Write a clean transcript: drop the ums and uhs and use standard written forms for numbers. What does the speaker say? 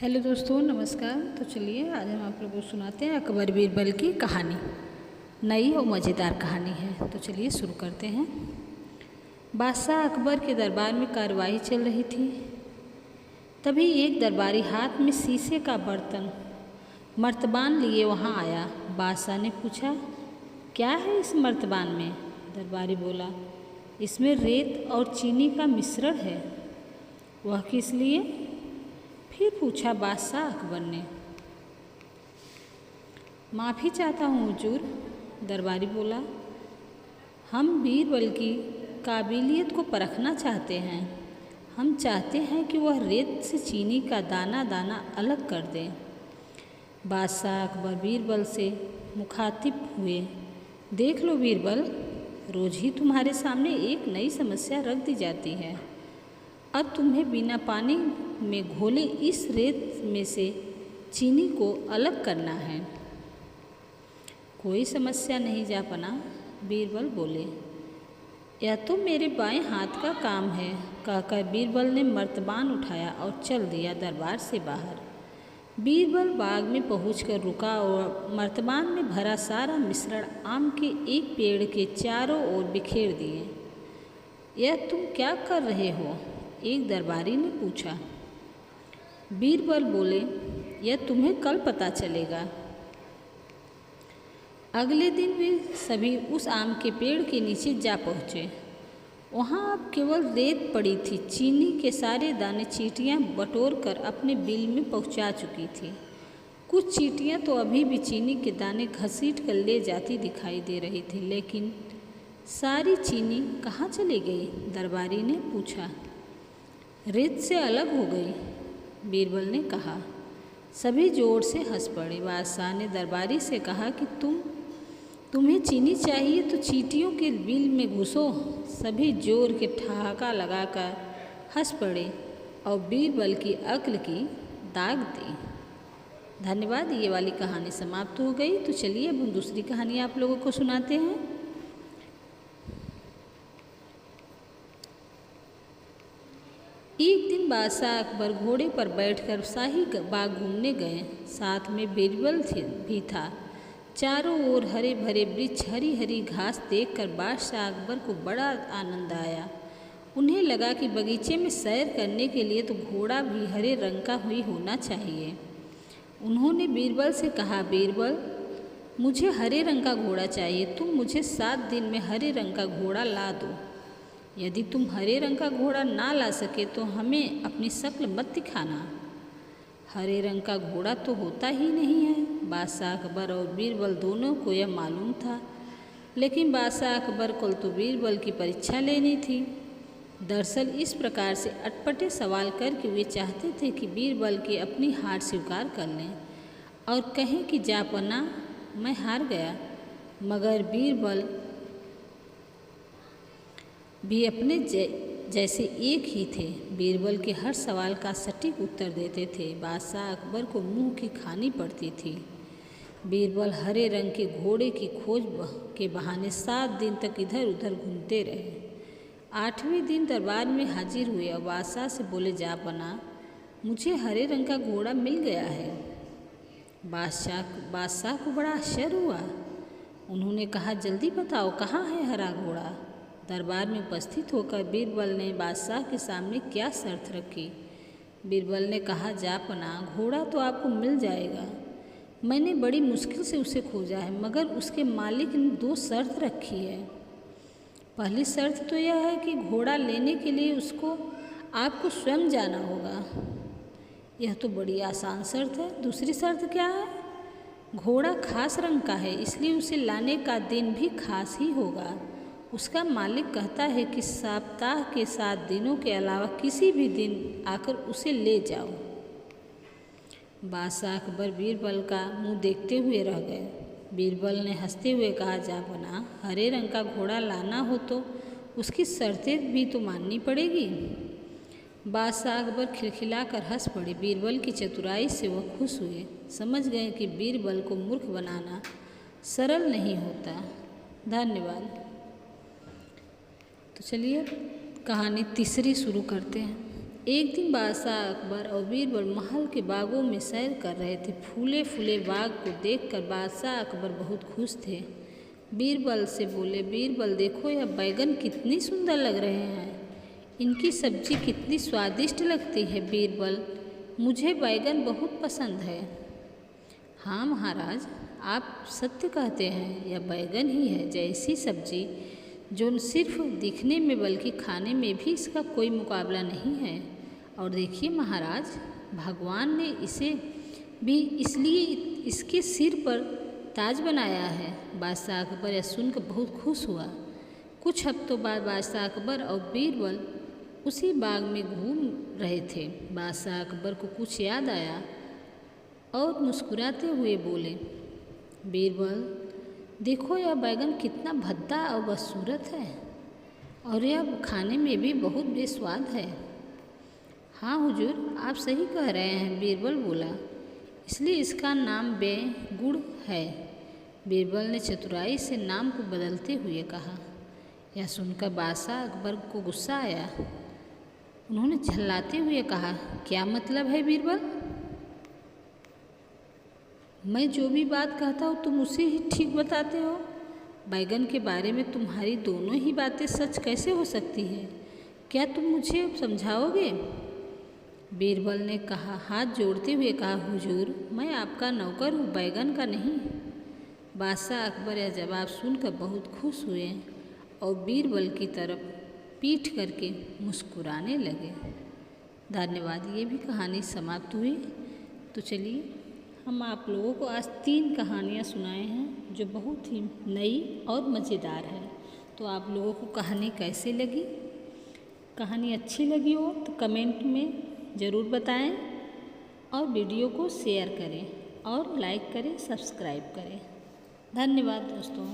Hello दोस्तों, नमस्कार। तो चलिए आज हम आप लोगों को सुनाते हैं अकबर बीरबल की कहानी। नई और मज़ेदार कहानी है। तो चलिए शुरू करते हैं। बादशाह अकबर के दरबार में कार्रवाई चल रही थी। तभी एक दरबारी हाथ में शीशे का बर्तन मर्तबान लिए वहाँ आया। बादशाह ने पूछा, क्या है इस मर्तबान में? दरबारी बोला, इसमें रेत और चीनी का मिश्रण है। वह किस लिए? फिर पूछा बादशाह अकबर ने। माफ़ी चाहता हूँ हुजूर, दरबारी बोला, हम बीरबल की काबिलियत को परखना चाहते हैं। हम चाहते हैं कि वह रेत से चीनी का दाना दाना अलग कर दें। बादशाह अकबर बीरबल से मुखातिब हुए। देख लो बीरबल, रोज़ ही तुम्हारे सामने एक नई समस्या रख दी जाती है। अब तुम्हें बिना पानी में घोले इस रेत में से चीनी को अलग करना है। कोई समस्या नहीं जापना, बीरबल बोले। यह तो मेरे बाएं हाथ का काम है, कहकर बीरबल ने मर्तबान उठाया और चल दिया दरबार से बाहर। बीरबल बाग में पहुंचकर रुका और मर्तबान में भरा सारा मिश्रण आम के एक पेड़ के चारों ओर बिखेर दिए। यह तुम क्या कर रहे हो? एक दरबारी ने पूछा। बीरबल बोले, यह तुम्हें कल पता चलेगा। अगले दिन वे सभी उस आम के पेड़ के नीचे जा पहुँचे। वहाँ अब केवल रेत पड़ी थी। चीनी के सारे दाने चींटियाँ बटोर कर अपने बिल में पहुँचा चुकी थी। कुछ चींटियाँ तो अभी भी चीनी के दाने घसीट कर ले जाती दिखाई दे रही थी, लेकिन सारी चीनी कहाँ चली गई? दरबारी ने पूछा। रेत से अलग हो गई, बीरबल ने कहा। सभी जोर से हंस पड़े। बादशाह ने दरबारी से कहा कि तुम्हें चीनी चाहिए तो चींटियों के बिल में घुसो। सभी जोर के ठहाका लगाकर हंस पड़े और बीरबल की अक्ल की दाग दी। धन्यवाद। ये वाली कहानी समाप्त हो गई। तो चलिए अब हम दूसरी कहानी आप लोगों को सुनाते हैं। एक दिन बादशाह अकबर घोड़े पर बैठकर शाही बाग घूमने गए। साथ में बीरबल भी था। चारों ओर हरे भरे वृक्ष, हरी हरी घास देखकर बादशाह अकबर को बड़ा आनंद आया। उन्हें लगा कि बगीचे में सैर करने के लिए तो घोड़ा भी हरे रंग का ही होना चाहिए। उन्होंने बीरबल से कहा, बीरबल, मुझे हरे रंग का घोड़ा चाहिए। तुम मुझे 7 दिन में हरे रंग का घोड़ा ला दो। यदि तुम हरे रंग का घोड़ा ना ला सके तो हमें अपनी शक्ल मत दिखाना। हरे रंग का घोड़ा तो होता ही नहीं है। बादशाह अकबर और बीरबल दोनों को यह मालूम था, लेकिन बादशाह अकबर को तो बीरबल की परीक्षा लेनी थी। दरअसल इस प्रकार से अटपटे सवाल करके वे चाहते थे कि बीरबल की अपनी हार स्वीकार कर लें और कहें कि जापना, मैं हार गया। मगर बीरबल भी अपने जैसे एक ही थे। बीरबल के हर सवाल का सटीक उत्तर देते थे। बादशाह अकबर को मुंह की खानी पड़ती थी। बीरबल हरे रंग के घोड़े की खोज के बहाने 7 दिन तक इधर उधर घूमते रहे। 8वें दिन दरबार में हाजिर हुए और बादशाह से बोले, जापना, मुझे हरे रंग का घोड़ा मिल गया है। बादशाह को बड़ा आश्चर्य हुआ। उन्होंने कहा, जल्दी बताओ, कहाँ है हरा घोड़ा? दरबार में उपस्थित होकर बीरबल ने बादशाह के सामने क्या शर्त रखी? बीरबल ने कहा, जापना, घोड़ा तो आपको मिल जाएगा। मैंने बड़ी मुश्किल से उसे खोजा है, मगर उसके मालिक ने 2 शर्त रखी है। पहली शर्त तो यह है कि घोड़ा लेने के लिए आपको स्वयं जाना होगा। यह तो बड़ी आसान शर्त है। दूसरी शर्त क्या है? घोड़ा खास रंग का है, इसलिए उसे लाने का दिन भी खास ही होगा। उसका मालिक कहता है कि सप्ताह के 7 दिनों के अलावा किसी भी दिन आकर उसे ले जाओ। बादशाह अकबर बीरबल का मुंह देखते हुए रह गए। बीरबल ने हंसते हुए कहा, जापना, हरे रंग का घोड़ा लाना हो तो उसकी शर्तें भी तो माननी पड़ेगी। बादशाह अकबर खिलखिलाकर हंस पड़े। बीरबल की चतुराई से वह खुश हुए। समझ गए कि बीरबल को मूर्ख बनाना सरल नहीं होता। धन्यवाद। तो चलिए कहानी तीसरी शुरू करते हैं। एक दिन बादशाह अकबर और बीरबल महल के बागों में सैर कर रहे थे। फूले फूले बाग को देखकर बादशाह अकबर बहुत खुश थे। बीरबल से बोले, बीरबल देखो यह बैगन कितनी सुंदर लग रहे हैं, इनकी सब्जी कितनी स्वादिष्ट लगती है। बीरबल, मुझे बैगन बहुत पसंद है। हाँ महाराज, आप सत्य कहते हैं, यह बैगन ही है जैसी सब्जी जो सिर्फ दिखने में बल्कि खाने में भी इसका कोई मुकाबला नहीं है। और देखिए महाराज, भगवान ने इसे भी इसलिए इसके सिर पर ताज बनाया है। बादशाह अकबर यह सुनकर बहुत खुश हुआ। कुछ हफ्तों बाद बादशाह अकबर और बीरबल उसी बाग में घूम रहे थे। बादशाह अकबर को कुछ याद आया और मुस्कुराते हुए बोले, बीरबल देखो यह बैगन कितना भद्दा और बदसूरत है और यह खाने में भी बहुत बेस्वाद है। हाँ हुजूर, आप सही कह रहे हैं, बीरबल बोला, इसलिए इसका नाम बेगुड़ है। बीरबल ने चतुराई से नाम को बदलते हुए कहा। यह सुनकर बादशाह अकबर को गुस्सा आया। उन्होंने झल्लाते हुए कहा, क्या मतलब है बीरबल? मैं जो भी बात कहता हूँ तुम उसे ही ठीक बताते हो। बैगन के बारे में तुम्हारी दोनों ही बातें सच कैसे हो सकती है? क्या तुम मुझे समझाओगे? बीरबल ने कहा, हाथ जोड़ते हुए कहा, हुजूर मैं आपका नौकर हूँ, बैगन का नहीं। बादशाह अकबर यह जवाब सुनकर बहुत खुश हुए और बीरबल की तरफ पीठ करके मुस्कुराने लगे। धन्यवाद। ये भी कहानी समाप्त हुई। तो चलिए हम आप लोगों को आज 3 कहानियाँ सुनाए हैं जो बहुत ही नई और मज़ेदार है। तो आप लोगों को कहानी कैसी लगी? कहानी अच्छी लगी हो तो कमेंट में ज़रूर बताएं और वीडियो को शेयर करें और लाइक करें, सब्सक्राइब करें। धन्यवाद दोस्तों।